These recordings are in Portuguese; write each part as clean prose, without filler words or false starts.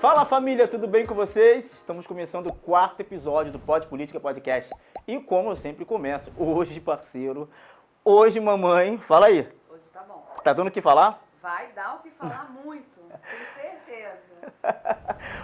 Fala família, tudo bem com vocês? Estamos começando o 4º episódio do Pod Política Podcast. E como eu sempre começo, hoje parceiro, hoje mamãe, fala aí. Hoje tá bom. Tá dando o que falar? Vai dar o que falar muito, tenho certeza.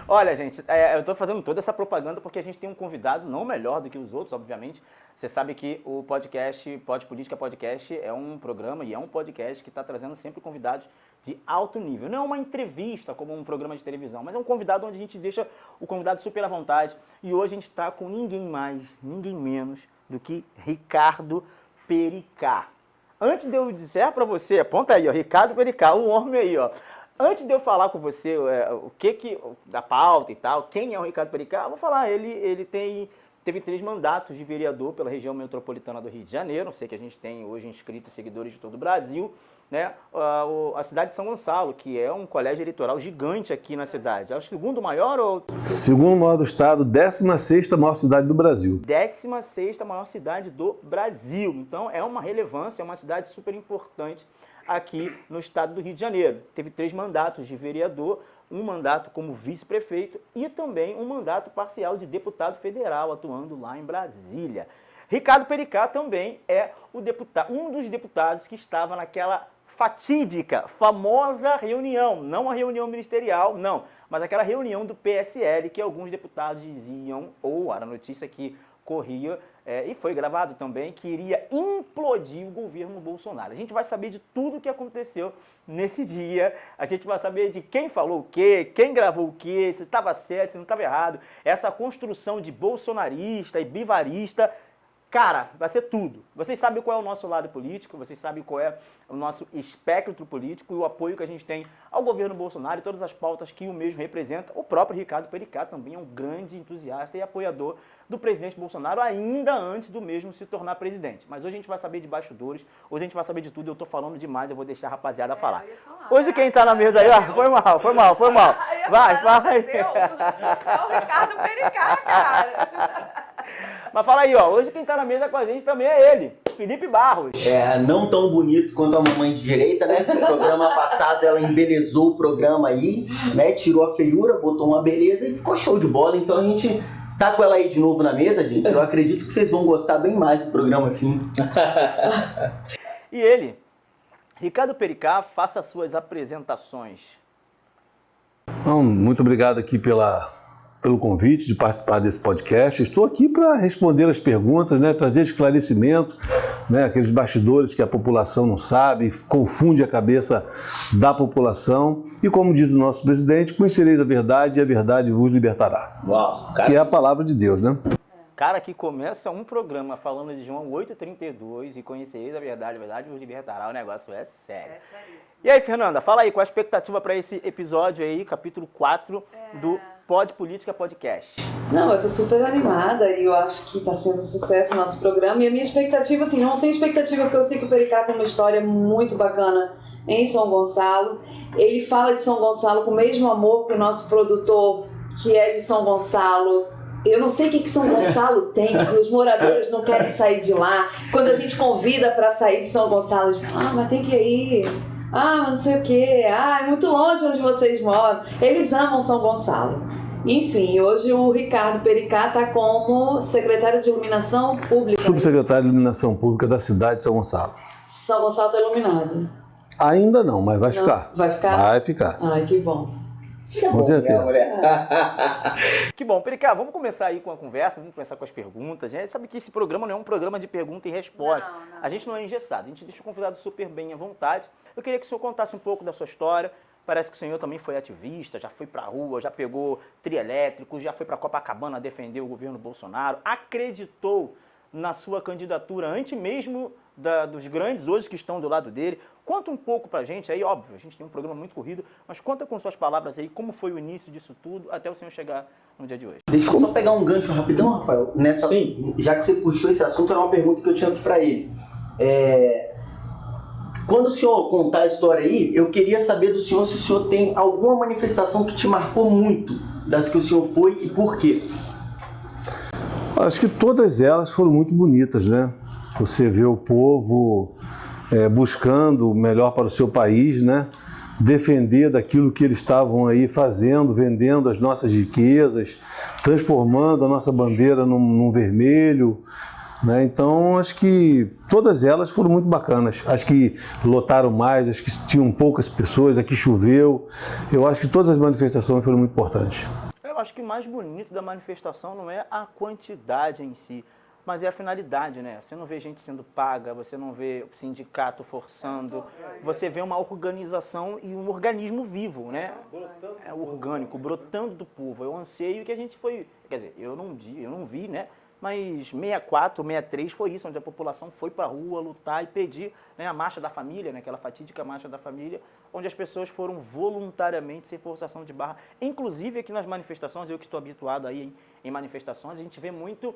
Olha, gente, eu tô fazendo toda essa propaganda porque a gente tem um convidado não melhor do que os outros, obviamente. Você sabe que o podcast, Pod Política Podcast, é um programa e é um podcast que está trazendo sempre convidados de alto nível. Não é uma entrevista como um programa de televisão, mas é um convidado onde a gente deixa o convidado super à vontade. E hoje a gente está com ninguém mais, ninguém menos do que Ricardo Pericá. Antes de eu dizer para você, aponta aí, ó, Ricardo Pericá, o homem aí, ó. Antes de eu falar com você o que da pauta e tal, quem é o Ricardo Pericá, eu vou falar, ele teve 3 mandatos de vereador pela região metropolitana do Rio de Janeiro. Sei que a gente tem hoje inscritos seguidores de todo o Brasil, né? A cidade de São Gonçalo, que é um colégio eleitoral gigante aqui na cidade. É o segundo maior ou... Segundo maior do estado, 16ª maior cidade do Brasil. 16ª maior cidade do Brasil. Então é uma relevância, é uma cidade super importante aqui no estado do Rio de Janeiro. Teve 3 mandatos de vereador, um mandato como vice-prefeito e também um mandato parcial de deputado federal, atuando lá em Brasília. Ricardo Pericá também é um dos deputados que estava naquela fatídica, famosa reunião, não a reunião ministerial, não, mas aquela reunião do PSL que alguns deputados diziam, ou era a notícia que corria, e foi gravado também, que iria implodir o governo Bolsonaro. A gente vai saber de tudo o que aconteceu nesse dia, a gente vai saber de quem falou o quê, quem gravou o quê, se estava certo, se não estava errado, essa construção de bolsonarista e bivarista. Cara, vai ser tudo. Vocês sabem qual é o nosso lado político, vocês sabem qual é o nosso espectro político e o apoio que a gente tem ao governo Bolsonaro e todas as pautas que o mesmo representa. O próprio Ricardo Pericá também é um grande entusiasta e apoiador do presidente Bolsonaro, ainda antes do mesmo se tornar presidente. Mas hoje a gente vai saber de bastidores, hoje a gente vai saber de tudo. Eu tô falando demais, eu vou deixar a rapaziada falar. Hoje quem tá na mesa aí, ó, foi mal. Vai. É o Ricardo Pericá, cara. Mas fala aí, ó, hoje quem tá na mesa com a gente também é ele, Felipe Barros. Não tão bonito quanto a mamãe de direita, né? No programa passado ela embelezou o programa aí, né? Tirou a feiura, botou uma beleza e ficou show de bola. Então a gente tá com ela aí de novo na mesa, gente. Eu acredito que vocês vão gostar bem mais do programa assim. E ele, Ricardo Pericá, faça as suas apresentações. Então, muito obrigado aqui pelo convite de participar desse podcast. Estou aqui para responder as perguntas, né, trazer esclarecimento, né, aqueles bastidores que a população não sabe, confunde a cabeça da população. E como diz o nosso presidente, conhecereis a verdade e a verdade vos libertará. Uau, cara. Que é a palavra de Deus, né? Cara, que começa um programa falando de João 8,32 e conhecereis a verdade vos libertará, o negócio é sério. É seríssimo. E aí, Fernanda, fala aí, qual a expectativa para esse episódio aí, capítulo 4 do Pod Política Podcast? Não, eu tô super animada e eu acho que tá sendo um sucesso o nosso programa. E a minha expectativa, assim, não tenho expectativa porque eu sei que o Pericá tem uma história muito bacana em São Gonçalo. Ele fala de São Gonçalo com o mesmo amor que o nosso produtor, que é de São Gonçalo. Eu não sei o que São Gonçalo tem, que os moradores não querem sair de lá. Quando a gente convida para sair de São Gonçalo, eles falam, mas tem que ir. Mas não sei o quê. É muito longe onde vocês moram. Eles amam São Gonçalo. Enfim, hoje o Ricardo Pericá está como secretário de Iluminação Pública. Subsecretário de Iluminação Pública da cidade de São Gonçalo. São Gonçalo está iluminado? Ainda não, mas vai ficar. Vai ficar? Vai ficar. Ai, que bom. Com certeza. Que bom, Pericá, vamos começar aí com a conversa, vamos começar com as perguntas. A gente sabe que esse programa não é um programa de pergunta e resposta. Não. A gente não é engessado, a gente deixa o convidado super bem à vontade. Eu queria que o senhor contasse um pouco da sua história. Parece que o senhor também foi ativista, já foi pra rua, já pegou trio elétrico, já foi pra Copacabana defender o governo Bolsonaro, acreditou na sua candidatura antes mesmo dos grandes hoje que estão do lado dele. Conta um pouco pra gente aí, óbvio, a gente tem um programa muito corrido, mas conta com suas palavras aí como foi o início disso tudo até o senhor chegar no dia de hoje. Deixa eu só pegar um gancho rapidão, Rafael. Sim. Já que você puxou esse assunto, era uma pergunta que eu tinha aqui pra ele. Quando o senhor contar a história aí, eu queria saber do senhor se o senhor tem alguma manifestação que te marcou muito das que o senhor foi e por quê? Acho que todas elas foram muito bonitas, né? Você vê o povo buscando o melhor para o seu país, né? defender daquilo que eles estavam aí fazendo, vendendo as nossas riquezas, transformando a nossa bandeira num vermelho, né? Então, acho que todas elas foram muito bacanas. Acho que lotaram mais, acho que tinham poucas pessoas, aqui choveu. Eu acho que todas as manifestações foram muito importantes. Eu acho que o mais bonito da manifestação não é a quantidade em si, mas é a finalidade, né? Você não vê gente sendo paga, você não vê o sindicato forçando, você vê uma organização e um organismo vivo, né? É orgânico, brotando do povo. É o anseio que a gente foi... Quer dizer, eu não vi, né? Mas 64, 63 foi isso, onde a população foi para a rua lutar e pedir, né, a marcha da família, né, aquela fatídica marcha da família, onde as pessoas foram voluntariamente, sem forçação de barra. Inclusive aqui nas manifestações, eu que estou habituado aí em manifestações, a gente vê muito,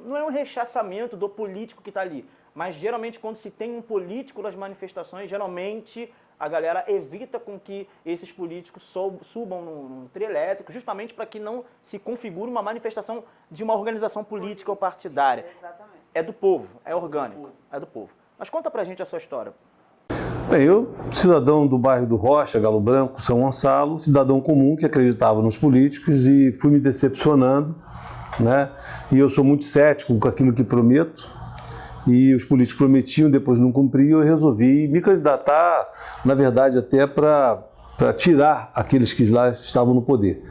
não é um rechaçamento do político que está ali, mas geralmente quando se tem um político nas manifestações, geralmente a galera evita com que esses políticos subam num trio elétrico, justamente para que não se configure uma manifestação de uma organização política ou partidária. Exatamente. É do povo, é orgânico, é do povo. Mas conta pra gente a sua história. Bem, eu, cidadão do bairro do Rocha, Galo Branco, São Gonçalo, cidadão comum que acreditava nos políticos e fui me decepcionando, né? E eu sou muito cético com aquilo que prometo. E os políticos prometiam, depois não cumpriam, eu resolvi me candidatar, na verdade, até para tirar aqueles que lá estavam no poder.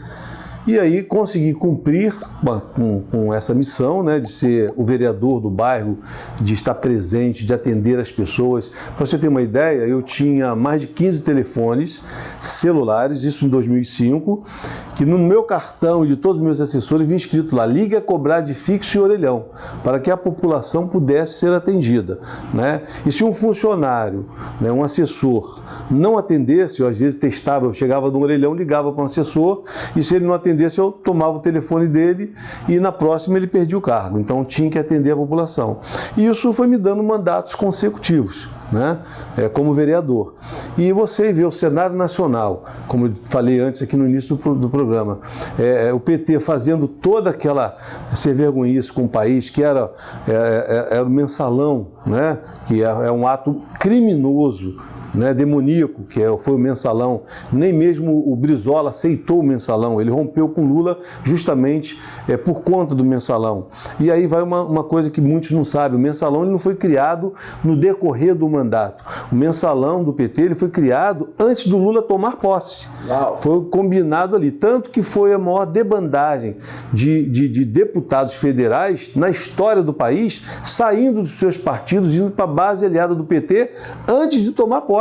E aí consegui cumprir com essa missão, né, de ser o vereador do bairro, de estar presente, de atender as pessoas. Para você ter uma ideia, eu tinha mais de 15 telefones celulares, isso em 2005, que no meu cartão e de todos os meus assessores vinha escrito lá, ligue a cobrar de fixo e orelhão, para que a população pudesse ser atendida, né? E se um funcionário, né, um assessor, não atendesse, eu às vezes testava, eu chegava no orelhão, ligava para um assessor, e se ele não atendesse, eu tomava o telefone dele e na próxima ele perdia o cargo. Então tinha que atender a população. E isso foi me dando mandatos consecutivos, né? Como vereador. E você vê o cenário nacional, como eu falei antes aqui no início do programa, o PT fazendo toda aquela ser vergonhice com o país, que era o mensalão, né? Que é um ato criminoso, né, demoníaco, que foi o mensalão. Nem mesmo o Brizola aceitou o mensalão, ele rompeu com Lula justamente por conta do mensalão. E aí vai uma coisa que muitos não sabem, o mensalão ele não foi criado no decorrer do mandato. O mensalão do PT ele foi criado antes do Lula tomar posse. Uau. Foi combinado ali, tanto que foi a maior debandagem de deputados federais na história do país, saindo dos seus partidos, indo para a base aliada do PT antes de tomar posse.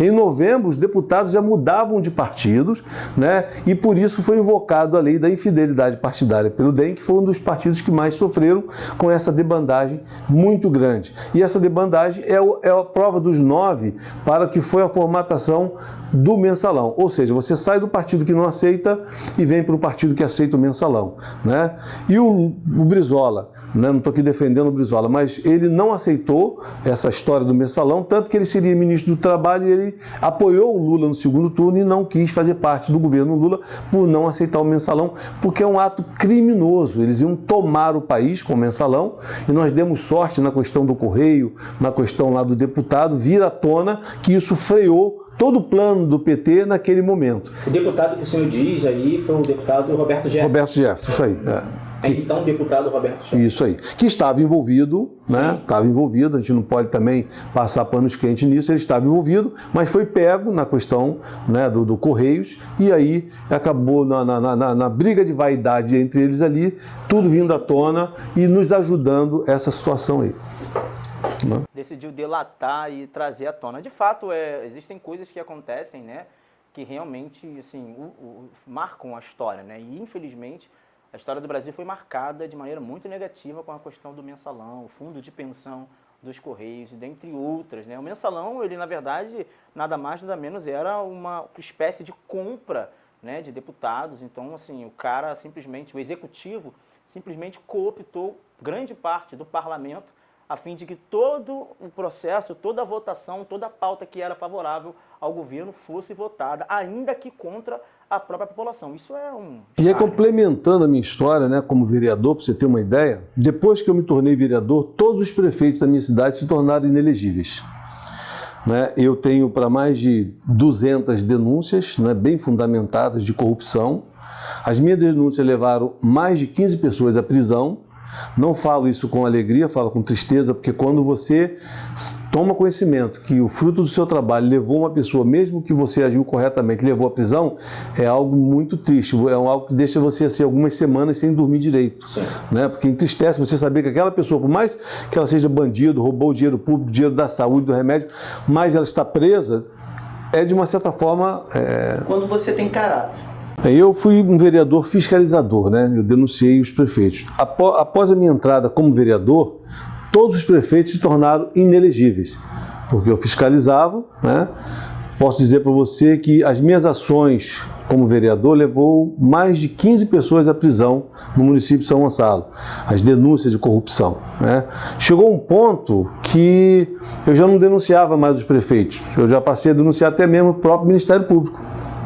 Em novembro, os deputados já mudavam de partidos, né? E por isso foi invocado a lei da infidelidade partidária pelo DEM, que foi um dos partidos que mais sofreram com essa debandagem muito grande. E essa debandagem é a prova dos 9 para que foi a formatação do mensalão. Ou seja, você sai do partido que não aceita e vem para o partido que aceita o mensalão, né? E o Brizola, né? Não estou aqui defendendo o Brizola, mas ele não aceitou essa história do mensalão, tanto que ele seria ministro do Trabalho e ele apoiou o Lula no segundo turno e não quis fazer parte do governo Lula por não aceitar o mensalão, porque é um ato criminoso. Eles iam tomar o país com o mensalão e nós demos sorte na questão do Correio, na questão lá do deputado, vir à tona que isso freou todo o plano do PT naquele momento. O deputado que o senhor diz aí foi o deputado Roberto Jefferson. Roberto Jefferson, isso aí. Então, o deputado Roberto Jefferson. Isso aí. Que estava envolvido, né? Estava envolvido, a gente não pode também passar panos quentes nisso, ele estava envolvido, mas foi pego na questão, né, do Correios, e aí acabou na briga de vaidade entre eles ali, tudo vindo à tona e nos ajudando essa situação aí. Decidiu delatar e trazer à tona. De fato, existem coisas que acontecem, né, que realmente assim, marcam a história, né? E infelizmente a história do Brasil foi marcada de maneira muito negativa com a questão do mensalão, o fundo de pensão dos Correios, dentre outras, né? O mensalão, ele na verdade, nada mais nada menos era uma espécie de compra, né, de deputados. Então, assim, o executivo simplesmente cooptou grande parte do parlamento a fim de que todo o processo, toda a votação, toda a pauta que era favorável ao governo fosse votada, ainda que contra a própria população. Isso é E aí, complementando a minha história, né, como vereador, para você ter uma ideia, depois que eu me tornei vereador, todos os prefeitos da minha cidade se tornaram inelegíveis. né, eu tenho para mais de 200 denúncias, né, bem fundamentadas de corrupção. As minhas denúncias levaram mais de 15 pessoas à prisão. Não falo isso com alegria, falo com tristeza, porque quando você toma conhecimento que o fruto do seu trabalho levou uma pessoa, mesmo que você agiu corretamente, levou à prisão, é algo muito triste, é algo que deixa você assim, algumas semanas sem dormir direito, né? Porque entristece você saber que aquela pessoa, por mais que ela seja bandido, roubou o dinheiro público, o dinheiro da saúde, do remédio, mas ela está presa, é de uma certa forma... Quando você tem caráter. Eu fui um vereador fiscalizador, né? Eu denunciei os prefeitos. Após a minha entrada como vereador, todos os prefeitos se tornaram inelegíveis, porque eu fiscalizava, né? Posso dizer para você que as minhas ações como vereador levou mais de 15 pessoas à prisão no município de São Gonçalo, as denúncias de corrupção, né? Chegou um ponto que eu já não denunciava mais os prefeitos, eu já passei a denunciar até mesmo o próprio Ministério Público.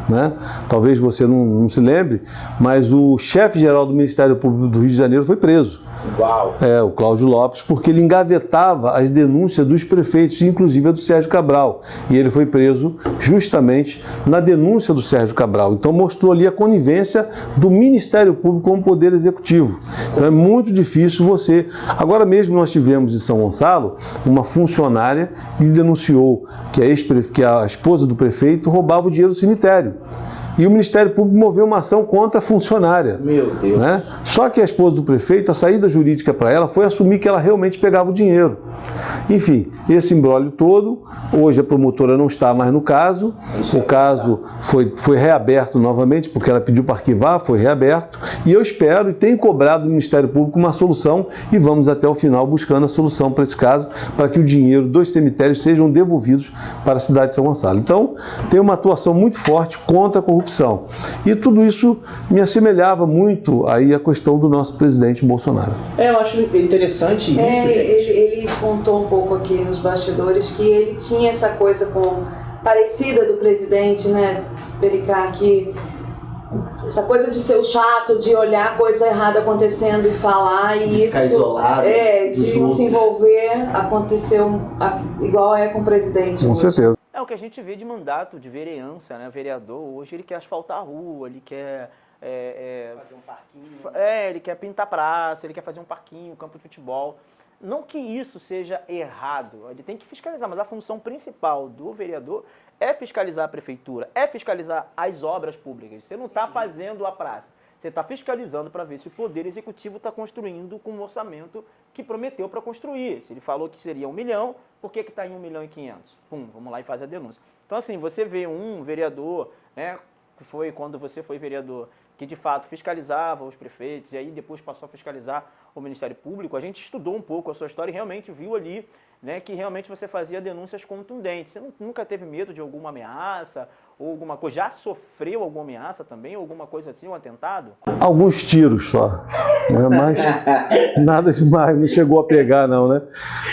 Né? Talvez você não se lembre, mas o chefe-geral do Ministério Público do Rio de Janeiro foi preso. Uau! O Cláudio Lopes, porque ele engavetava as denúncias dos prefeitos, inclusive a do Sérgio Cabral. E ele foi preso justamente na denúncia do Sérgio Cabral. Então mostrou ali a conivência do Ministério Público com o Poder Executivo. Então é muito difícil você... Agora mesmo nós tivemos em São Gonçalo uma funcionária que denunciou que a esposa do prefeito roubava o dinheiro do cemitério. E o Ministério Público moveu uma ação contra a funcionária. Meu Deus. Né? Só que a esposa do prefeito, a saída jurídica para ela foi assumir que ela realmente pegava o dinheiro. Enfim, esse imbróglio todo, hoje a promotora não está mais no caso, o caso foi reaberto novamente, porque ela pediu para arquivar, foi reaberto, e eu espero e tenho cobrado do Ministério Público uma solução e vamos até o final buscando a solução para esse caso, para que o dinheiro dos cemitérios sejam devolvidos para a cidade de São Gonçalo. Então, tem uma atuação muito forte contra a corrupção. E tudo isso me assemelhava muito aí à questão do nosso presidente Bolsonaro. Eu acho interessante isso, gente. Ele contou um pouco aqui nos bastidores que ele tinha essa coisa parecida do presidente, né, Pericá, que essa coisa de ser o chato, de olhar coisa errada acontecendo e falar, e isso... Ficar isolado. De não se envolver, aconteceu igual com o presidente. Com certeza. É o que a gente vê de mandato, de vereança, né? Vereador, hoje ele quer asfaltar a rua, ele quer... fazer um parquinho. Ele quer pintar praça, ele quer fazer um parquinho, campo de futebol. Não que isso seja errado, ele tem que fiscalizar, mas a função principal do vereador é fiscalizar a prefeitura, é fiscalizar as obras públicas. Você não está fazendo a praça, você está fiscalizando para ver se o Poder Executivo está construindo com um orçamento que prometeu para construir. Se ele falou que seria 1 milhão, por que está em 1.500.000? Pum, vamos lá e faz a denúncia. Então, assim, você vê um vereador, né, que foi quando você foi vereador, que de fato fiscalizava os prefeitos e aí depois passou a fiscalizar o Ministério Público. A gente estudou um pouco a sua história e realmente viu ali, né, que realmente você fazia denúncias contundentes. Você nunca teve medo de alguma ameaça ou alguma coisa? Já sofreu alguma ameaça também, ou alguma coisa assim, um atentado? Alguns tiros só, né? Mas nada demais, não chegou a pegar não, né?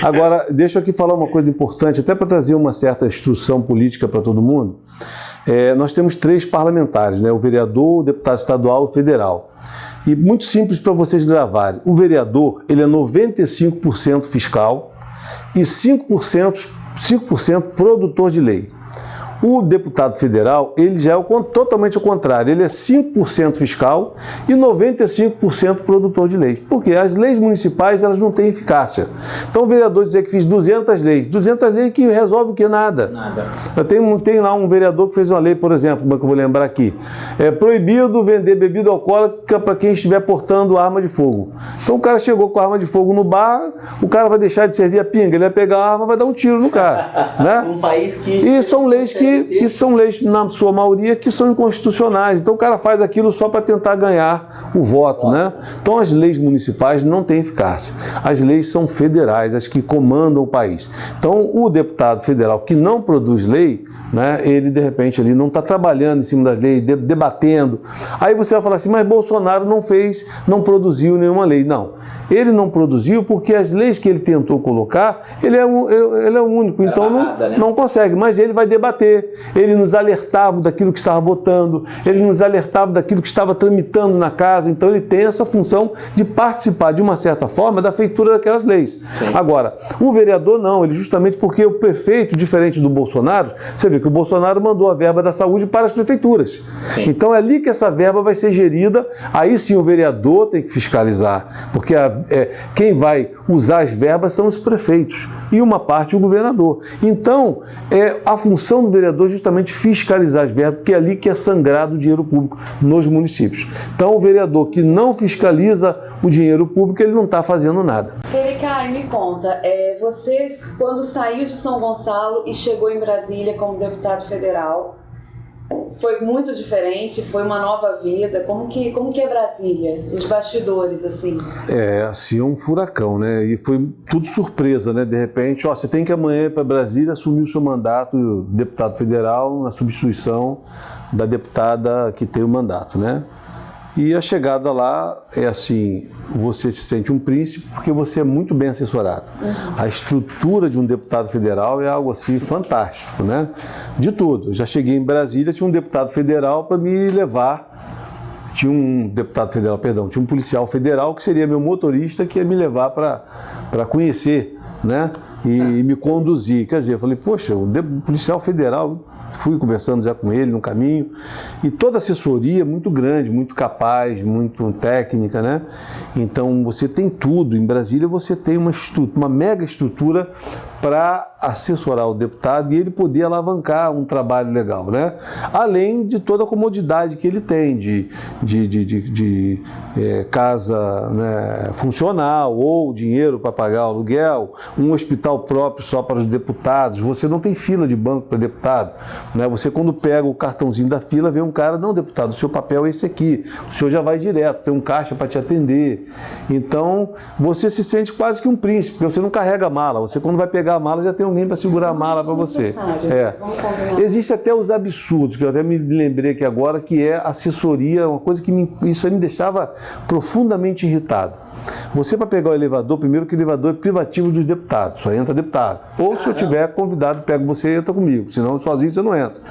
Agora, deixa eu aqui falar uma coisa importante, até para trazer uma certa instrução política para todo mundo. Nós temos 3 parlamentares, né? O vereador, o deputado estadual e o federal. E muito simples para vocês gravarem. O vereador, ele é 95% fiscal e 5% produtor de lei. O deputado federal, ele já é totalmente ao contrário, ele é 5% fiscal e 95% produtor de leis. Porque as leis municipais, elas não têm eficácia. Então o vereador dizer que fiz 200 leis que resolve o que? Nada. Tem lá um vereador que fez uma lei, por exemplo, como é que eu vou lembrar aqui, é proibido vender bebida alcoólica para quem estiver portando arma de fogo. Então o cara chegou com a arma de fogo no bar, o cara vai deixar de servir a pinga, ele vai pegar a arma e vai dar um tiro no cara. Né? Um país que... E são leis que são leis, na sua maioria, que são inconstitucionais. Então o cara faz aquilo só para tentar ganhar o voto, né? Então as leis municipais não têm eficácia. As leis são federais, as que comandam o país. Então o deputado federal que não produz lei, né, ele de repente ali não está trabalhando em cima das leis, debatendo. Aí você vai falar assim, mas Bolsonaro não produziu nenhuma lei. Não, ele não produziu porque as leis que ele tentou colocar, ele é o único, então não consegue, mas ele vai debater. porque ele nos alertava daquilo que estava votando, ele nos alertava daquilo que estava tramitando na casa, então ele tem essa função de participar de uma certa forma da feitura daquelas leis. Sim. Agora, o vereador não, ele justamente porque o prefeito, diferente do Bolsonaro, você vê que o Bolsonaro mandou a verba da saúde para as prefeituras. Sim. Então é ali que essa verba vai ser gerida, aí sim o vereador tem que fiscalizar, porque quem vai usar as verbas são os prefeitos e uma parte o governador. Então, a função do vereador é justamente fiscalizar as verbas, porque é ali que é sangrado o dinheiro público nos municípios. Então, o vereador que não fiscaliza o dinheiro público, ele não está fazendo nada. Pericai, me conta, você quando saiu de São Gonçalo e chegou em Brasília como deputado federal, foi muito diferente, foi uma nova vida. Como que é Brasília? Os bastidores, assim. Assim, um furacão, né? E foi tudo surpresa, né? De repente, você tem que amanhã ir para Brasília assumir o seu mandato de deputado federal na substituição da deputada que tem o mandato, né? E a chegada lá é assim, você se sente um príncipe porque você é muito bem assessorado. A estrutura de um deputado federal é algo assim fantástico, né? De tudo. Eu já cheguei em Brasília, tinha um deputado federal para me levar. Tinha um policial federal que seria meu motorista, que ia me levar para conhecer, né? E me conduzir. Quer dizer, eu falei, poxa, o policial federal... Fui conversando já com ele no caminho, e toda a assessoria muito grande, muito capaz, muito técnica, né? Então você tem tudo. Em Brasília você tem uma mega estrutura para assessorar o deputado e ele poder alavancar um trabalho legal, né? Além de toda a comodidade que ele tem de casa, né, funcional, ou dinheiro para pagar o aluguel, um hospital próprio só para os deputados. Você não tem fila de banco para deputado, né? Você, quando pega o cartãozinho da fila, vê um cara, não, deputado, o seu papel é esse aqui, o senhor já vai direto, tem um caixa para te atender. Então você se sente quase que um príncipe, porque você não carrega a mala. Você, quando vai pegar a mala, já tem alguém para segurar a mala para você. Existe até os absurdos, que eu até me lembrei aqui agora, que é assessoria, uma coisa que isso aí me deixava profundamente irritado. Você, para pegar o elevador, primeiro que o elevador é privativo dos deputados, só entra deputado. Ou se eu tiver convidado, pego você e entra comigo, senão sozinho você não entra.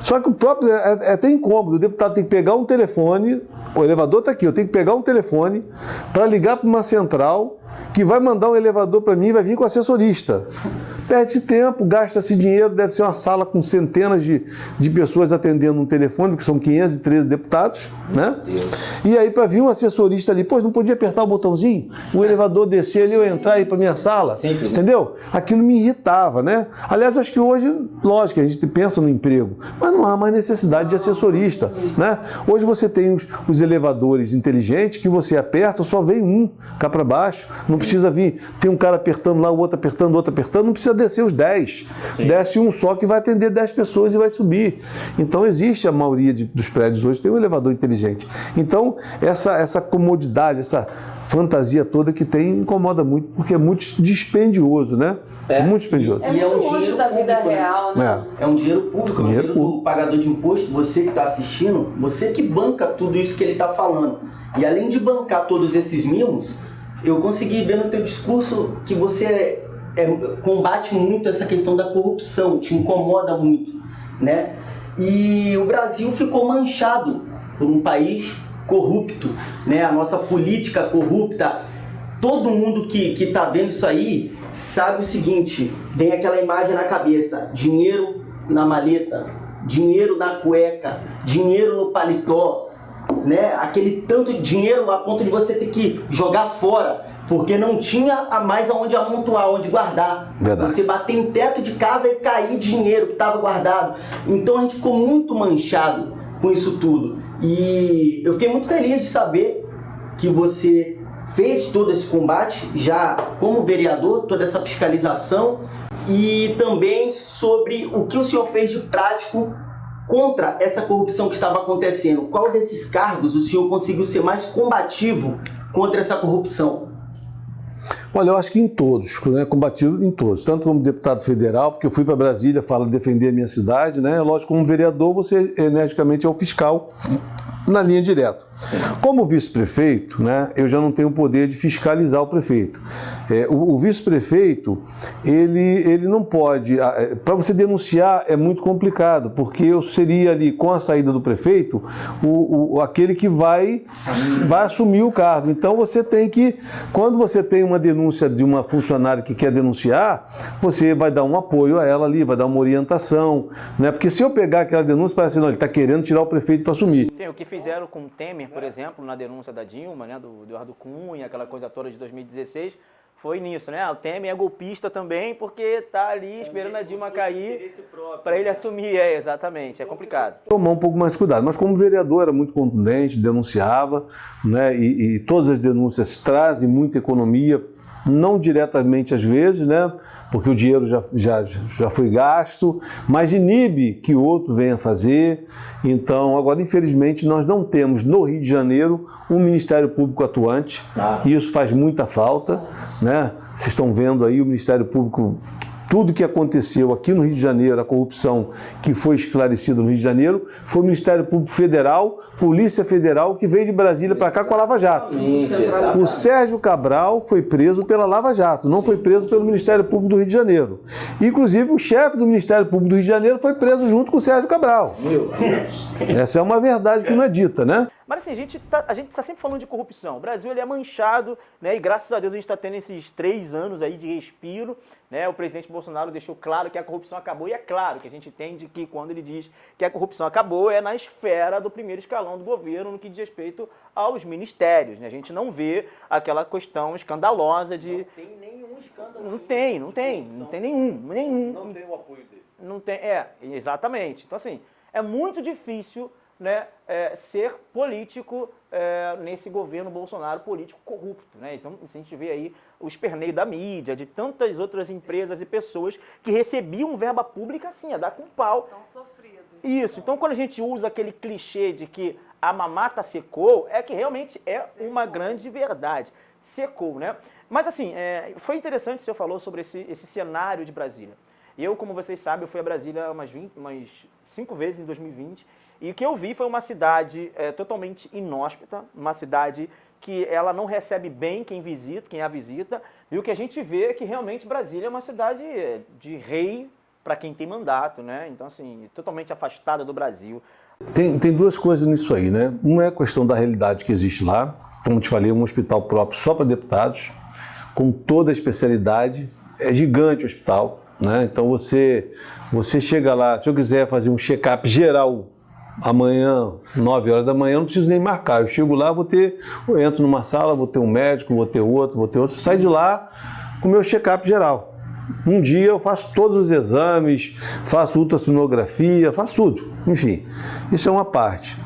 Só que o próprio é até incômodo, o deputado tem que pegar um telefone, o elevador está aqui, eu tenho que pegar um telefone para ligar para uma central que vai mandar um elevador para mim e vai vir com o assessorista. Perde-se tempo, gasta-se dinheiro, deve ser uma sala com centenas de pessoas atendendo um telefone, porque são 513 deputados, né? E aí, para vir um assessorista ali, não podia apertar o botãozinho, o elevador descer ali, eu entrar e ir para minha sala, simples, né? Entendeu? Aquilo me irritava, né? Aliás, acho que hoje, lógico, a gente pensa no emprego, mas não há mais necessidade de assessorista, né? Hoje você tem os elevadores inteligentes que você aperta, só vem um cá para baixo, não precisa vir, tem um cara apertando lá, o outro apertando, não precisa descer os 10. Sim. Desce um só que vai atender 10 pessoas e vai subir. Então existe, a maioria dos prédios hoje tem um elevador inteligente. Então essa comodidade, essa fantasia toda que tem incomoda muito, porque é muito dispendioso, né? É muito dispendioso. É muito longe da vida real, né? É um dinheiro público, é um dinheiro do pagador de imposto. Você que está assistindo, você que banca tudo isso que ele está falando. E além de bancar todos esses mimos, eu consegui ver no teu discurso que você combate muito essa questão da corrupção, te incomoda muito, né? E o Brasil ficou manchado por um país corrupto, né? A nossa política corrupta. Todo mundo que está vendo isso aí sabe o seguinte, vem aquela imagem na cabeça: dinheiro na maleta, dinheiro na cueca, dinheiro no paletó, né? Aquele tanto de dinheiro a ponto de você ter que jogar fora, porque não tinha mais aonde amontoar, onde guardar. Verdade. Você bater em teto de casa e cair dinheiro que estava guardado. Então a gente ficou muito manchado com isso tudo. E eu fiquei muito feliz de saber que você fez todo esse combate, já como vereador, toda essa fiscalização, e também sobre o que o senhor fez de prático contra essa corrupção que estava acontecendo. Qual desses cargos o senhor conseguiu ser mais combativo contra essa corrupção? Olha, eu acho que em todos, né? Combatido em todos, tanto como deputado federal, porque eu fui para Brasília defender a minha cidade, né? Lógico, como vereador, você energicamente é o fiscal na linha direta. Como vice-prefeito, né, eu já não tenho o poder de fiscalizar o prefeito. O vice-prefeito, ele não pode... Para você denunciar é muito complicado, porque eu seria ali, com a saída do prefeito, aquele que vai assumir o cargo. Então você tem que... Quando você tem uma denúncia de uma funcionária que quer denunciar, você vai dar um apoio a ela ali, vai dar uma orientação, né? Porque se eu pegar aquela denúncia, parece que ele está querendo tirar o prefeito para assumir. Sim, o que fizeram com o Temer, por exemplo, na denúncia da Dilma, né, do Eduardo Cunha, aquela coisa toda de 2016, foi nisso, né? O Temer é golpista também, porque está ali esperando a Dilma cair para ele assumir. Exatamente, é complicado. Tomar um pouco mais de cuidado, mas como vereador era muito contundente, denunciava, né? E todas as denúncias trazem muita economia, não diretamente às vezes, né? Porque o dinheiro já foi gasto, mas inibe que o outro venha fazer. Então, agora, infelizmente, nós não temos no Rio de Janeiro um Ministério Público atuante, e isso faz muita falta, né? Vocês estão vendo aí o Ministério Público... Tudo que aconteceu aqui no Rio de Janeiro, a corrupção que foi esclarecida no Rio de Janeiro, foi o Ministério Público Federal, Polícia Federal, que veio de Brasília para cá com a Lava Jato. O Sérgio Cabral foi preso pela Lava Jato, não foi preso pelo Ministério Público do Rio de Janeiro. Inclusive, o chefe do Ministério Público do Rio de Janeiro foi preso junto com o Sérgio Cabral. Meu Deus. Essa é uma verdade que não é dita, né? Mas assim, a gente tá sempre falando de corrupção. O Brasil ele é manchado, né? E graças a Deus a gente está tendo esses 3 anos aí de respiro, né? O presidente Bolsonaro deixou claro que a corrupção acabou, e é claro que a gente entende que quando ele diz que a corrupção acabou é na esfera do primeiro escalão do governo, no que diz respeito aos ministérios, né? A gente não vê aquela questão escandalosa de... Não tem nenhum escândalo. Não tem nenhum. Não tem o apoio dele. Não tem, exatamente. Então assim, é muito difícil, né, ser político nesse governo Bolsonaro, político corrupto, né? Então, a gente vê aí o esperneio da mídia, de tantas outras empresas e pessoas que recebiam verba pública assim, a dar com pau. Tão sofridos. Isso, então quando a gente usa aquele clichê de que a mamata secou, é que realmente é uma grande verdade. Secou, né? Mas assim, foi interessante o senhor falou sobre esse cenário de Brasília. Eu, como vocês sabem, eu fui a Brasília umas 5 vezes em 2020, e o que eu vi foi uma cidade totalmente inóspita, uma cidade que ela não recebe bem quem a visita, e o que a gente vê é que realmente Brasília é uma cidade de rei para quem tem mandato, né? Então, assim, totalmente afastada do Brasil. Tem 2 coisas nisso aí, né? Uma é a questão da realidade que existe lá, como te falei, um hospital próprio só para deputados, com toda a especialidade, é gigante o hospital, né? Então você chega lá, se eu quiser fazer um check-up geral amanhã, 9 horas da manhã, eu não preciso nem marcar. Eu chego lá, eu entro numa sala, vou ter um médico, vou ter outro, saio de lá com o meu check-up geral. Um dia eu faço todos os exames, faço ultrassonografia, faço tudo. Enfim, isso é uma parte.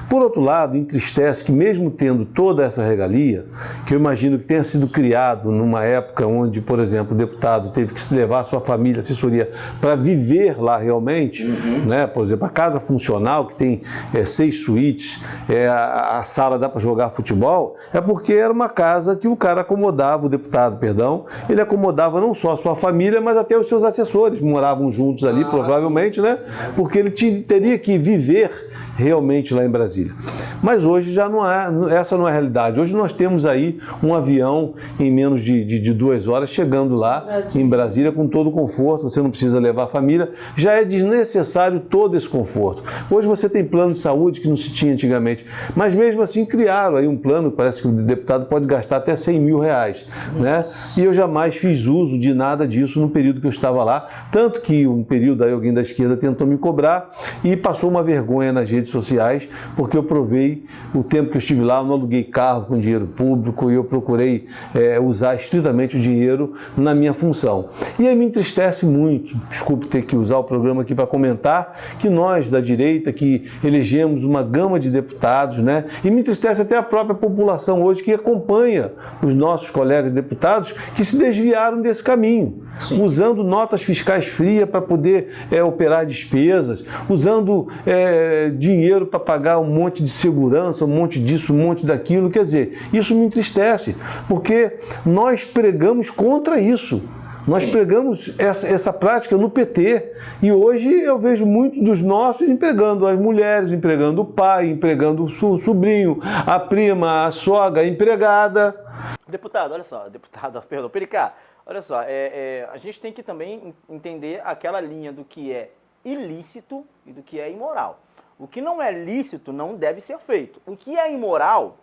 Por outro lado, entristece que mesmo tendo toda essa regalia, que eu imagino que tenha sido criado numa época onde, por exemplo, o deputado teve que levar a sua família, assessoria, para viver lá realmente, né? Por exemplo, a casa funcional, que tem 6 suítes, a sala dá para jogar futebol, é porque era uma casa que o cara acomodava, o deputado, ele acomodava não só a sua família, mas até os seus assessores, moravam juntos ali, provavelmente, né? Porque ele teria que viver realmente lá em Brasília. Mas hoje já não é, essa não é a realidade. Hoje nós temos aí um avião em menos de 2 horas chegando lá em Brasília com todo o conforto, você não precisa levar a família, já é desnecessário todo esse conforto. Hoje você tem plano de saúde que não se tinha antigamente, mas mesmo assim criaram aí um plano, parece que o deputado pode gastar até 100 mil reais, né? E eu jamais fiz uso de nada disso no período que eu estava lá, tanto que um período aí alguém da esquerda tentou me cobrar e passou uma vergonha nas redes sociais, porque eu provei o tempo que eu estive lá, eu não aluguei carro com dinheiro público e eu procurei usar estritamente o dinheiro na minha função. E aí me entristece muito, desculpe ter que usar o programa aqui para comentar, que nós da direita, que elegemos uma gama de deputados, né? E me entristece até a própria população hoje que acompanha os nossos colegas deputados que se desviaram desse caminho, usando notas fiscais frias para poder operar despesas, usando dinheiro para pagar um monte de segurança, um monte disso, um monte daquilo. Quer dizer, isso me entristece, porque nós pregamos contra isso. Nós pregamos essa prática no PT e hoje eu vejo muitos dos nossos empregando as mulheres, empregando o pai, empregando o sobrinho, a prima, a sogra, a empregada. Deputado, olha só, perdão, Pericá, olha só, a gente tem que também entender aquela linha do que é ilícito e do que é imoral. O que não é lícito não deve ser feito. O que é imoral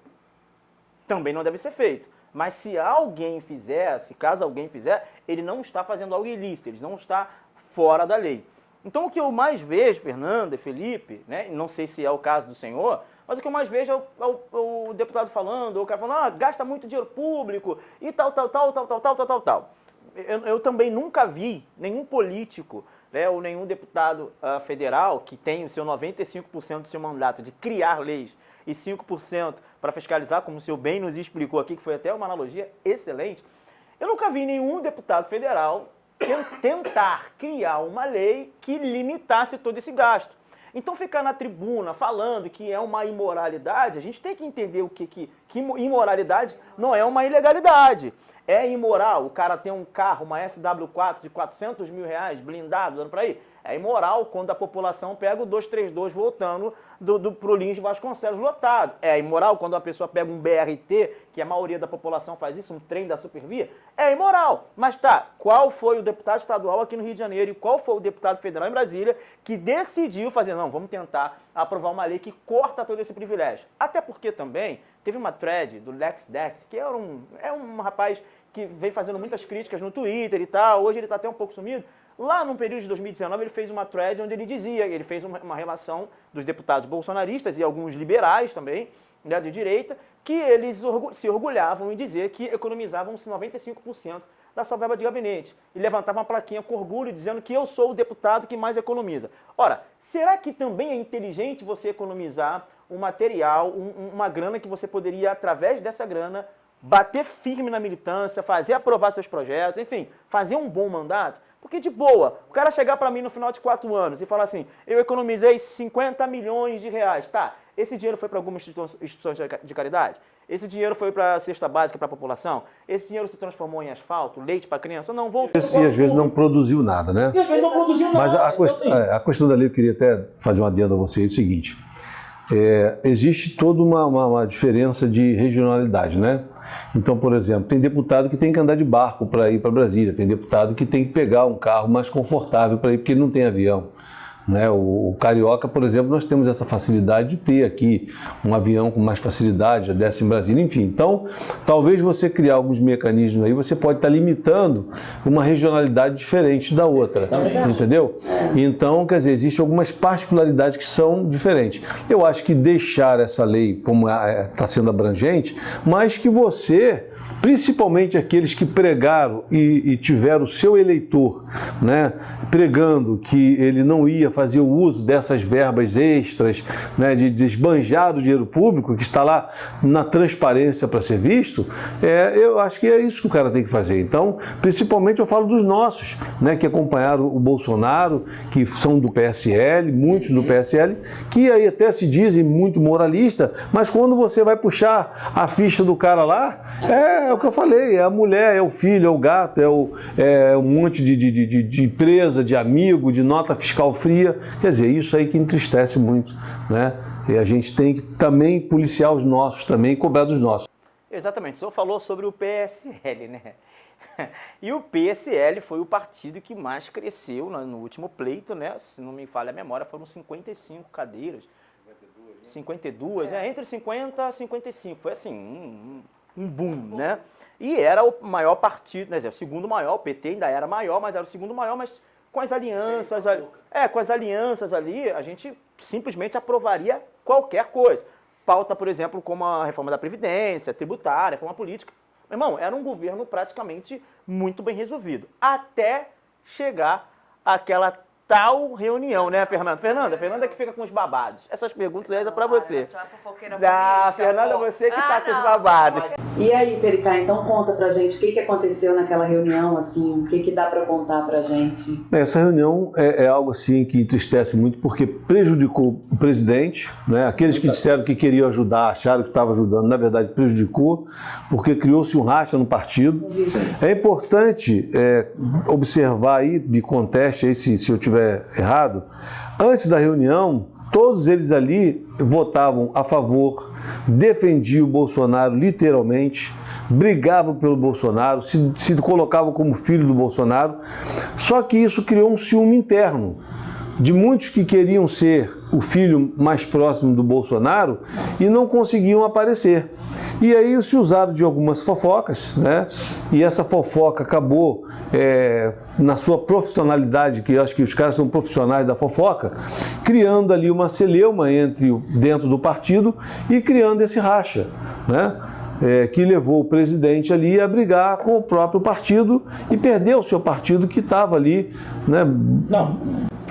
também não deve ser feito. Mas se alguém fizer, se caso alguém fizer, ele não está fazendo algo ilícito, ele não está fora da lei. Então o que eu mais vejo, Fernanda e Felipe, né, não sei se é o caso do senhor, mas o que eu mais vejo é o deputado falando, ou o cara falando, gasta muito dinheiro público e tal. Eu também nunca vi nenhum político, né, ou nenhum deputado federal que tem o seu 95% do seu mandato de criar leis e 5% para fiscalizar, como o senhor bem nos explicou aqui, que foi até uma analogia excelente. Eu nunca vi nenhum deputado federal tentar criar uma lei que limitasse todo esse gasto. Então ficar na tribuna falando que é uma imoralidade, a gente tem que entender que imoralidade não é uma ilegalidade. É imoral o cara ter um carro, uma SW4 de 400 mil reais, blindado, dando para ir. É imoral quando a população pega o 232 voltando pro Lins de Vasconcelos lotado. É imoral quando a pessoa pega um BRT, que a maioria da população faz isso, um trem da Supervia. É imoral. Mas tá, qual foi o deputado estadual aqui no Rio de Janeiro e qual foi o deputado federal em Brasília que decidiu fazer, não, vamos tentar aprovar uma lei que corta todo esse privilégio. Até porque também teve uma thread do Lex Dess, que é um rapaz que vem fazendo muitas críticas no Twitter e tal, hoje ele está até um pouco sumido. Lá no período de 2019 ele fez uma thread onde ele dizia, ele fez uma relação dos deputados bolsonaristas e alguns liberais também, né, de direita, que eles se orgulhavam em dizer que economizavam 95% da sua verba de gabinete. E levantavam uma plaquinha com orgulho dizendo que eu sou o deputado que mais economiza. Ora, será que também é inteligente você economizar um material, uma grana que você poderia, através dessa grana, bater firme na militância, fazer aprovar seus projetos, enfim, fazer um bom mandato? Porque de boa, o cara chegar para mim no final de 4 anos e falar assim, eu economizei 50 milhões de reais, tá? Esse dinheiro foi para alguma instituição de caridade? Esse dinheiro foi para a cesta básica para a população? Esse dinheiro se transformou em asfalto, leite para criança? Não, voltou. E às vezes não produziu nada, né? E às vezes não produziu nada. Mas a questão da lei, eu queria até fazer um adendo a você, é o seguinte. Existe toda uma diferença de regionalidade, né? Então, por exemplo, tem deputado que tem que andar de barco para ir para Brasília, tem deputado que tem que pegar um carro mais confortável para ir porque ele não tem avião. Né? O carioca, por exemplo, nós temos essa facilidade de ter aqui um avião com mais facilidade, já desce em Brasília, enfim. Então, talvez você criar alguns mecanismos aí, você pode estar limitando uma regionalidade diferente da outra, entendeu? Então, quer dizer, existem algumas particularidades que são diferentes. Eu acho que deixar essa lei como está sendo abrangente, mas que você, principalmente aqueles que pregaram e tiveram o seu eleitor, né, pregando que ele não ia fazer o uso dessas verbas extras, né, de esbanjar o dinheiro público, que está lá na transparência para ser visto, eu acho que é isso que o cara tem que fazer. Então, principalmente eu falo dos nossos, né, que acompanharam o Bolsonaro, que são do PSL, muitos do PSL, que aí até se dizem muito moralista, mas quando você vai puxar a ficha do cara lá, é o que eu falei, é a mulher, é o filho, é o gato, é um monte de empresa, de amigo, de nota fiscal fria. Quer dizer, isso aí que entristece muito, né? E a gente tem que também policiar os nossos também e cobrar dos nossos. Exatamente, o senhor falou sobre o PSL, né? E o PSL foi o partido que mais cresceu no último pleito, né? Se não me falha a memória, foram 55 cadeiras. 52, entre 50 e 55. Foi assim, um boom, né? E era o maior partido, né? O segundo maior, o PT ainda era maior, mas era o segundo maior, mas com as alianças, ali, a gente simplesmente aprovaria qualquer coisa. Pauta, por exemplo, como a reforma da Previdência, tributária, reforma política. Meu irmão, era um governo praticamente muito bem resolvido. Até chegar aquela tal reunião, né, Fernanda? Fernanda que fica com os babados. Essas perguntas é para você. Fernanda, você que tá com os babados. E aí, Pericá, então conta pra gente o que aconteceu naquela reunião, assim, o que dá pra contar pra gente? Essa reunião é algo assim que entristece muito porque prejudicou o presidente, né? Aqueles que disseram que queriam ajudar, acharam que estava ajudando, na verdade prejudicou, porque criou-se um racha no partido. É importante observar aí, me conteste aí se eu estiver errado, antes da reunião, todos eles ali votavam a favor, defendiam o Bolsonaro literalmente, brigavam pelo Bolsonaro, se colocavam como filho do Bolsonaro, só que isso criou um ciúme interno de muitos que queriam ser o filho mais próximo do Bolsonaro e não conseguiam aparecer. E aí se usaram de algumas fofocas, né? E essa fofoca acabou na sua profissionalidade, que eu acho que os caras são profissionais da fofoca, criando ali uma celeuma dentro do partido e criando esse racha, né? Que levou o presidente ali a brigar com o próprio partido e perdeu o seu partido que estava ali, né?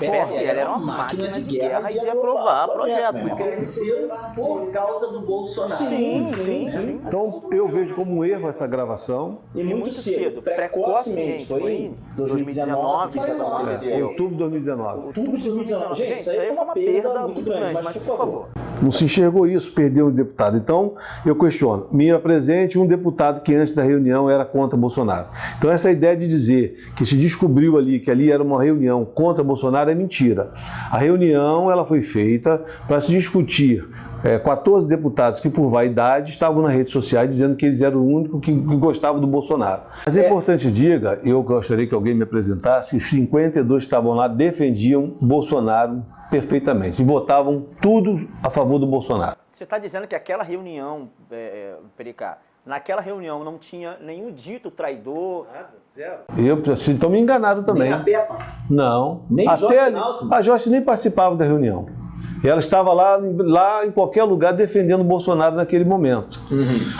Era uma máquina de guerra e de aprovar projeto. Cresceu por causa do Bolsonaro. Sim. Então eu vejo como um erro essa gravação. E muito cedo, precocemente, foi em 2019 que isso aconteceu. Outubro de 2019. Outubro de 2019. Gente, isso aí foi uma perda muito grande, mas por favor. Não se enxergou isso, perdeu o deputado. Então, eu questiono, me apresente um deputado que antes da reunião era contra Bolsonaro. Então, essa ideia de dizer que se descobriu ali que ali era uma reunião contra Bolsonaro é mentira. A reunião ela foi feita para se discutir 14 deputados que, por vaidade, estavam nas redes sociais dizendo que eles eram o único que gostavam do Bolsonaro. Mas é importante diga, eu gostaria que alguém me apresentasse, que os 52 que estavam lá defendiam Bolsonaro perfeitamente e votavam tudo a favor do Bolsonaro. Você está dizendo que aquela reunião, Pericá, naquela reunião não tinha nenhum dito traidor? Nada, zero. Então me enganaram também. Nem a Peppa. Não. Nem Até Joyce Nelson. a Joyce nem participava da reunião. Ela estava lá em qualquer lugar defendendo o Bolsonaro naquele momento.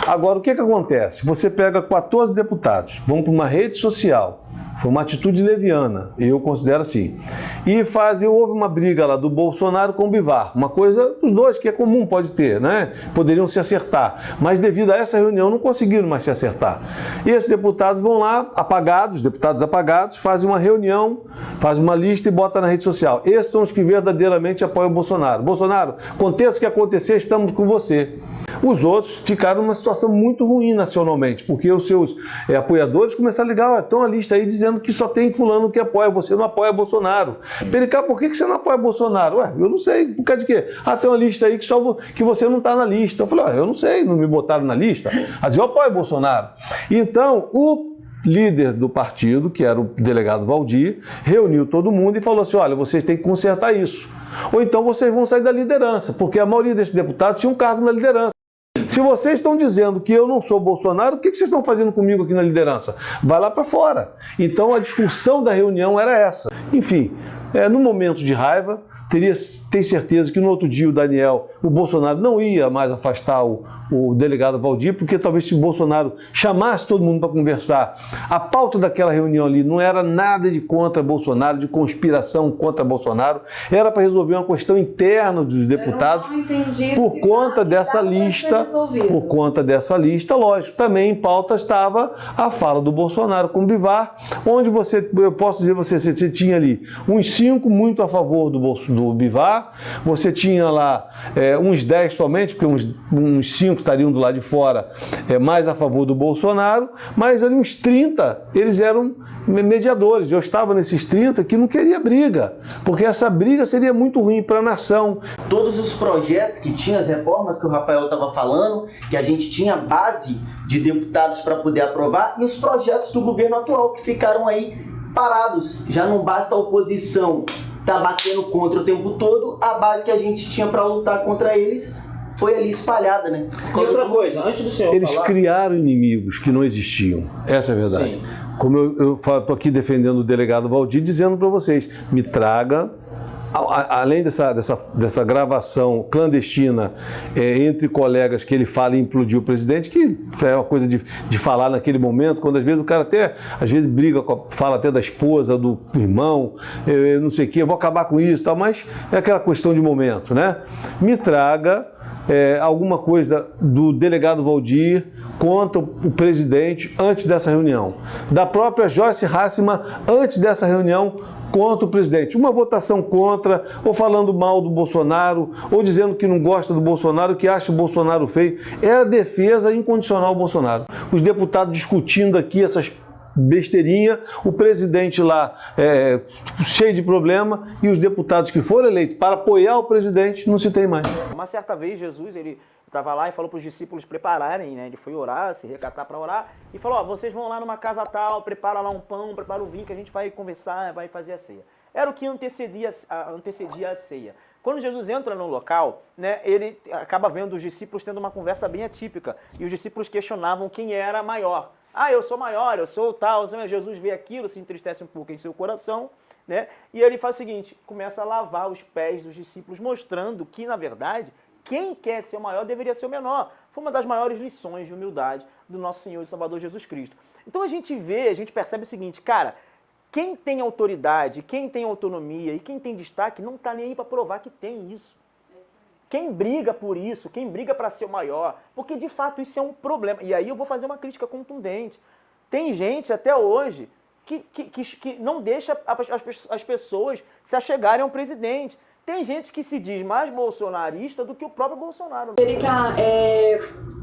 Agora, o que acontece? Você pega 14 deputados, vão para uma rede social, foi uma atitude leviana, eu considero assim, e houve uma briga lá do Bolsonaro com o Bivar, uma coisa dos dois que é comum, pode ter, né? Poderiam se acertar, mas devido a essa reunião não conseguiram mais se acertar. E esses deputados vão lá, deputados apagados, fazem uma reunião, fazem uma lista e botam na rede social. Esses são os que verdadeiramente apoiam o Bolsonaro. Bolsonaro, aconteça o que acontecer, estamos com você. Os outros ficaram numa situação muito ruim nacionalmente, porque os seus apoiadores começaram a ligar, estão a lista aí dizendo que só tem fulano que apoia, você não apoia Bolsonaro. Pericá, por que você não apoia Bolsonaro? Ué, eu não sei, por causa de quê? Tem uma lista aí que você não está na lista. Eu falei, eu não sei, não me botaram na lista, mas eu apoio Bolsonaro. Então, o líder do partido, que era o delegado Valdir, reuniu todo mundo e falou assim, olha, vocês têm que consertar isso. Ou então vocês vão sair da liderança, porque a maioria desses deputados tinha um cargo na liderança. Se vocês estão dizendo que eu não sou Bolsonaro, o que vocês estão fazendo comigo aqui na liderança? Vai lá para fora. Então a discussão da reunião era essa. Enfim, no momento de raiva, tem certeza que no outro dia o Bolsonaro não ia mais afastar o delegado Valdir, porque talvez se o Bolsonaro chamasse todo mundo para conversar, a pauta daquela reunião ali não era nada de contra Bolsonaro, de conspiração contra Bolsonaro, era para resolver uma questão interna dos deputados, por conta dessa lista, lógico, também em pauta estava a fala do Bolsonaro com o Bivar, onde eu posso dizer você tinha ali uns 5 muito a favor do Bivar, você tinha lá uns 10 somente, porque uns 5 estariam do lado de fora mais a favor do Bolsonaro, mas ali uns 30 eles eram mediadores. Eu estava nesses 30 que não queria briga, porque essa briga seria muito ruim para a nação. Todos os projetos que tinham, as reformas que o Rafael estava falando, que a gente tinha base de deputados para poder aprovar, e os projetos do governo atual que ficaram aí parados. Já não basta a oposição estar batendo contra o tempo todo, a base que a gente tinha para lutar contra eles foi ali espalhada, né? E outra coisa, antes do senhor Eles falar... criaram inimigos que não existiam. Essa é a verdade. Sim. Como eu estou aqui defendendo o delegado Valdir, dizendo para vocês, me traga além dessa gravação clandestina entre colegas que ele fala em implodir o presidente, que é uma coisa de falar naquele momento, quando às vezes o cara até, às vezes briga, fala até da esposa, do irmão, não sei o que, eu vou acabar com isso e tal, mas é aquela questão de momento, né? Me traga alguma coisa do delegado Valdir contra o presidente antes dessa reunião, da própria Joyce Hasselmann antes dessa reunião contra o presidente. Uma votação contra, ou falando mal do Bolsonaro, ou dizendo que não gosta do Bolsonaro, que acha o Bolsonaro feio. Era defesa incondicional do Bolsonaro. Os deputados discutindo aqui essas besteirinha, o presidente lá cheio de problema e os deputados que foram eleitos para apoiar o presidente não se tem mais. Uma certa vez Jesus, ele estava lá e falou para os discípulos prepararem, né? Ele foi orar, se recatar para orar e falou, vocês vão lá numa casa tal, prepara lá um pão, prepara um vinho que a gente vai conversar, vai fazer a ceia. Era o que antecedia a ceia. Quando Jesus entra no local, né, ele acaba vendo os discípulos tendo uma conversa bem atípica e os discípulos questionavam quem era maior. Eu sou maior, eu sou tal. Jesus vê aquilo, se entristece um pouco em seu coração, né? E ele faz o seguinte, começa a lavar os pés dos discípulos, mostrando que, na verdade, quem quer ser o maior deveria ser o menor. Foi uma das maiores lições de humildade do nosso Senhor e Salvador Jesus Cristo. Então a gente percebe o seguinte, cara, quem tem autoridade, quem tem autonomia e quem tem destaque não está nem aí para provar que tem isso. Quem briga por isso, quem briga para ser o maior, porque de fato isso é um problema. E aí eu vou fazer uma crítica contundente. Tem gente até hoje que não deixa as pessoas se achegarem ao presidente. Tem gente que se diz mais bolsonarista do que o próprio Bolsonaro. Erika,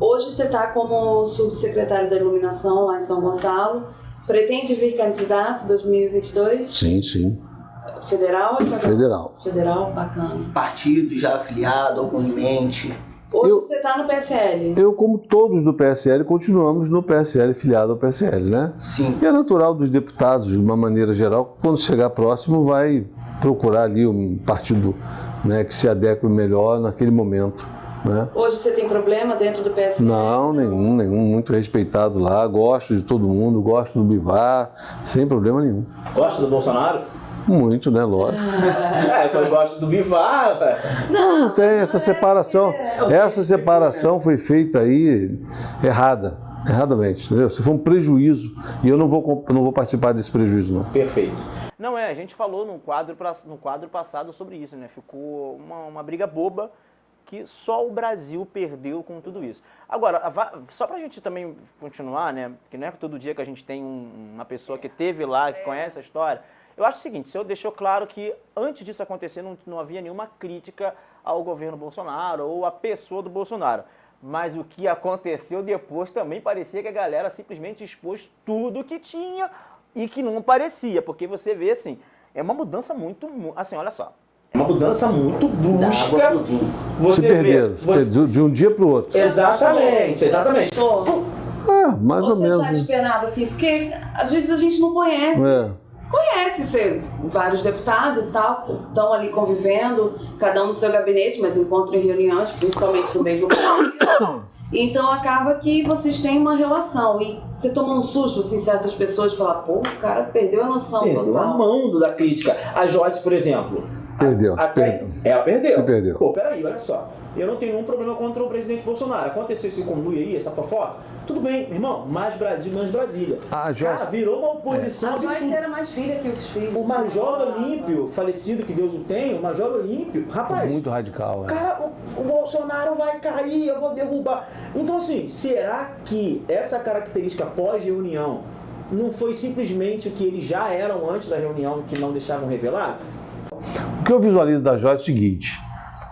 hoje você está como subsecretário da Iluminação lá em São Gonçalo. Pretende vir candidato em 2022? Sim. Federal? Federal. Federal, bacana. Partido já afiliado, algum em mente? Hoje você está no PSL? Eu, como todos do PSL, continuamos no PSL, filiado ao PSL, né? Sim. E é natural dos deputados, de uma maneira geral, quando chegar próximo, vai procurar ali um partido, né, que se adeque melhor naquele momento, né? Hoje você tem problema dentro do PSL? Não, nenhum, muito respeitado lá, gosto de todo mundo, gosto do Bivar, sem problema nenhum. Gosta do Bolsonaro? Muito, né, lógico. Eu gosto do Bivar. Não, tem essa separação. Essa separação foi feita aí erradamente, entendeu? Se for um prejuízo, e eu não vou participar desse prejuízo, não. Perfeito. Não, a gente falou no quadro passado sobre isso, né? Ficou uma briga boba que só o Brasil perdeu com tudo isso. Agora, só pra gente também continuar, né? Que não é todo dia que a gente tem uma pessoa que esteve lá, que conhece a história. Eu acho o seguinte, o senhor deixou claro que antes disso acontecer não havia nenhuma crítica ao governo Bolsonaro ou à pessoa do Bolsonaro. Mas o que aconteceu depois também parecia que a galera simplesmente expôs tudo que tinha e que não parecia. Porque você vê, assim, é uma mudança muito... Assim, olha só. É uma mudança muito brusca. Se perderam, de um dia para o outro. Exatamente. Mais ou menos. Você já esperava, assim, porque às vezes a gente não conhece. Conhece vários deputados e tal, estão ali convivendo, cada um no seu gabinete, mas encontram em reuniões, principalmente do mesmo partido. Então acaba que vocês têm uma relação. E você toma um susto, assim, certas pessoas falam, o cara perdeu a noção total. Perdeu a mão da crítica. A Joyce, por exemplo. Ela perdeu. Peraí, olha só. Eu não tenho nenhum problema contra o presidente Bolsonaro. Aconteceu esse conluio aí, essa fofoca. Tudo bem, irmão, mais Brasil, menos Brasília. Cara, virou uma oposição A absurda. Joyce era mais filha que os filhos. O Major Olímpio, falecido, que Deus o tenha, o Major Olímpio, rapaz... Muito radical, Cara, o Bolsonaro vai cair, eu vou derrubar. Então, assim, será que essa característica pós-reunião não foi simplesmente o que eles já eram antes da reunião que não deixavam revelar? O que eu visualizo da Joyce é o seguinte: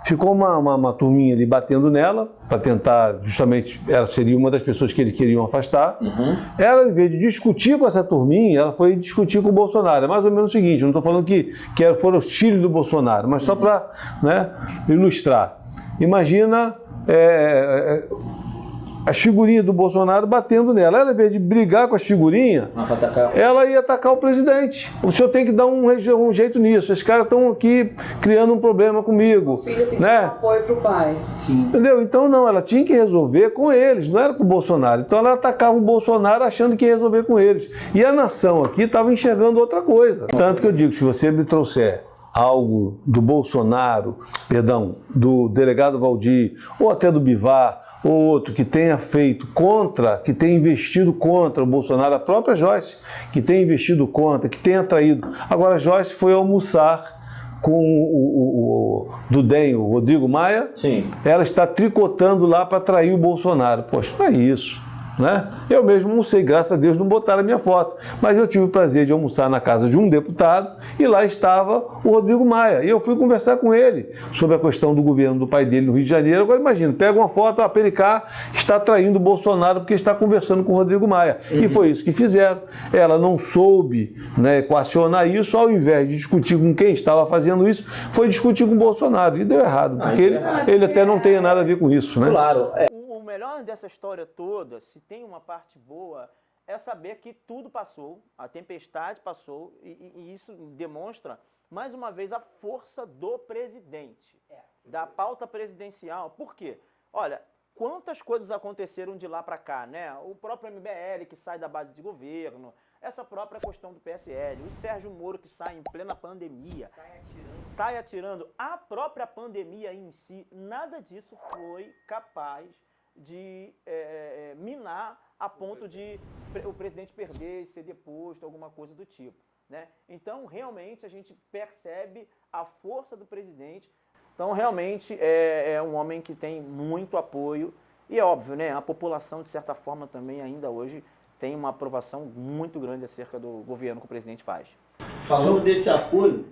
ficou uma turminha ali batendo nela, para tentar, justamente, ela seria uma das pessoas que eles queriam afastar. Ela, em vez de discutir com essa turminha, ela foi discutir com o Bolsonaro. É mais ou menos o seguinte, eu não estou falando que foram os filhos do Bolsonaro, mas só para, né, ilustrar. Imagina as figurinhas do Bolsonaro batendo nela. Ela, em vez de brigar com as figurinhas, ela ia atacar o presidente. O senhor tem que dar um jeito nisso. Esses caras estão aqui criando um problema comigo. O filho pediu apoio pro pai. Sim. Entendeu? Então não, ela tinha que resolver com eles, não era com o Bolsonaro. Então ela atacava o Bolsonaro achando que ia resolver com eles. E a nação aqui estava enxergando outra coisa. Tanto que eu digo, se você me trouxer algo do Bolsonaro, perdão, do delegado Valdir, ou até do Bivar, ou outro que tenha feito contra, que tenha investido contra o Bolsonaro, a própria Joyce, que tenha investido contra, que tenha traído. Agora, a Joyce foi almoçar com o DEM, o Rodrigo Maia. Sim. Ela está tricotando lá para trair o Bolsonaro. Poxa, não é isso. Né? Eu mesmo não sei, graças a Deus não botaram a minha foto, mas eu tive o prazer de almoçar na casa de um deputado e lá estava o Rodrigo Maia e eu fui conversar com ele sobre a questão do governo do pai dele no Rio de Janeiro. Agora imagina, pega uma foto, a Pericá está traindo o Bolsonaro porque está conversando com o Rodrigo Maia. E foi isso que fizeram. Ela não soube, né, equacionar isso, ao invés de discutir com quem estava fazendo isso, foi discutir com o Bolsonaro e deu errado, porque ele até não tem nada a ver com isso, né? Claro. O melhor dessa história toda, se tem uma parte boa, é saber que tudo passou, a tempestade passou, e isso demonstra, mais uma vez, a força do presidente, da pauta presidencial. Por quê? Olha, quantas coisas aconteceram de lá para cá, né? O próprio MBL que sai da base de governo, essa própria questão do PSL, o Sérgio Moro que sai em plena pandemia, sai atirando. A própria pandemia em si, nada disso foi capaz de minar a ponto de o presidente perder e ser deposto, alguma coisa do tipo, né? Então, realmente, a gente percebe a força do presidente. Então, realmente, é um homem que tem muito apoio e, é óbvio, né? A população, de certa forma, também ainda hoje tem uma aprovação muito grande acerca do governo que o presidente faz. Falando desse apoio,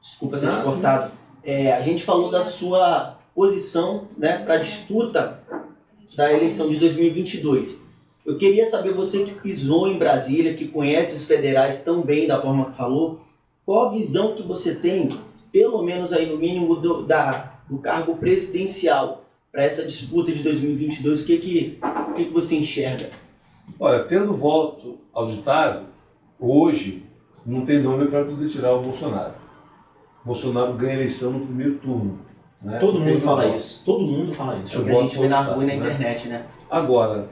desculpa ter te cortado, a gente falou da sua posição, né, para a disputa da eleição de 2022. Eu queria saber, você que pisou em Brasília, que conhece os federais tão bem da forma que falou, qual a visão que você tem, pelo menos aí no mínimo, do cargo presidencial para essa disputa de 2022? O que você enxerga? Olha, tendo voto auditável, hoje não tem nome para poder tirar o Bolsonaro. O Bolsonaro ganha a eleição no primeiro turno. Né? Todo mundo fala isso. Todo mundo fala isso. É o que a gente vê na rua e na internet, né? Agora,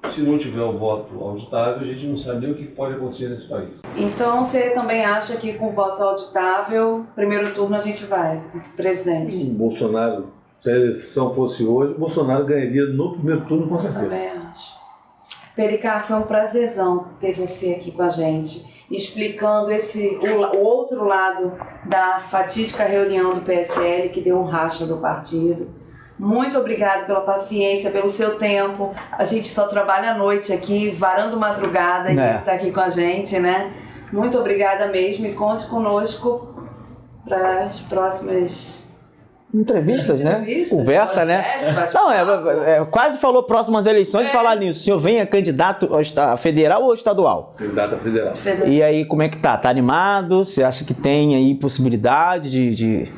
se não tiver o voto auditável, a gente não sabe nem o que pode acontecer nesse país. Então você também acha que com voto auditável, primeiro turno a gente vai, presidente? O Bolsonaro, se a eleição fosse hoje, o Bolsonaro ganharia no primeiro turno, com certeza. Também acho. Pericá, foi um prazerzão ter você aqui com a gente, explicando o outro lado da fatídica reunião do PSL que deu um racha do partido. Muito obrigado pela paciência, pelo seu tempo. A gente só trabalha à noite aqui, varando madrugada, e tá aqui com a gente, né? Muito obrigada mesmo e conte conosco para as próximas entrevistas, né? Conversa, né? Não, quase falou próximas eleições de falar nisso. O senhor vem candidato a federal ou estadual? Candidato a federal. E aí, como é que tá? Tá animado? Você acha que tem aí possibilidade de...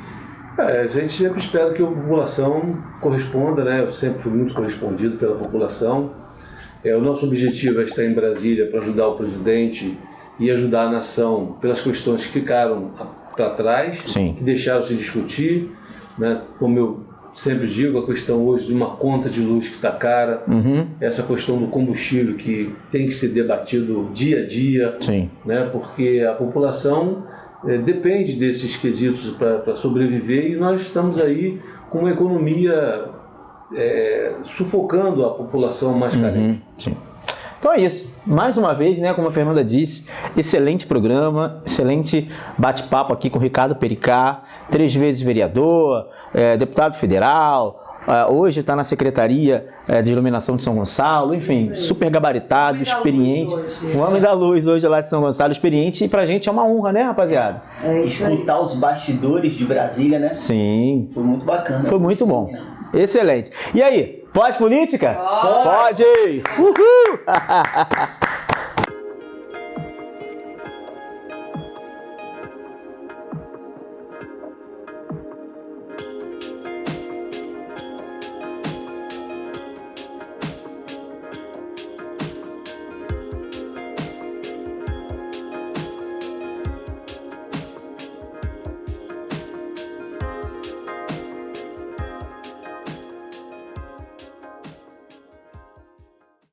A gente sempre espera que a população corresponda, né? Eu sempre fui muito correspondido pela população. O nosso objetivo é estar em Brasília para ajudar o presidente e ajudar a nação pelas questões que ficaram para trás, Sim. que deixaram se discutir, né? Como eu sempre digo, a questão hoje de uma conta de luz que está cara, essa questão do combustível que tem que ser debatido dia a dia, Sim. Né? Porque a população depende desses quesitos para sobreviver e nós estamos aí com uma economia sufocando a população mais carente. Sim. Então é isso. Mais uma vez, né, como a Fernanda disse, excelente programa, excelente bate-papo aqui com o Ricardo Pericá, 3 vezes vereador, deputado federal, hoje está na Secretaria de Iluminação de São Gonçalo, enfim, super gabaritado, experiente. O homem da luz hoje lá de São Gonçalo, experiente, e pra gente é uma honra, né, rapaziada? Escutar os bastidores de Brasília, né? Sim. Foi muito bacana. Foi muito bom. Excelente. E aí, pode política? Pode! Uhul!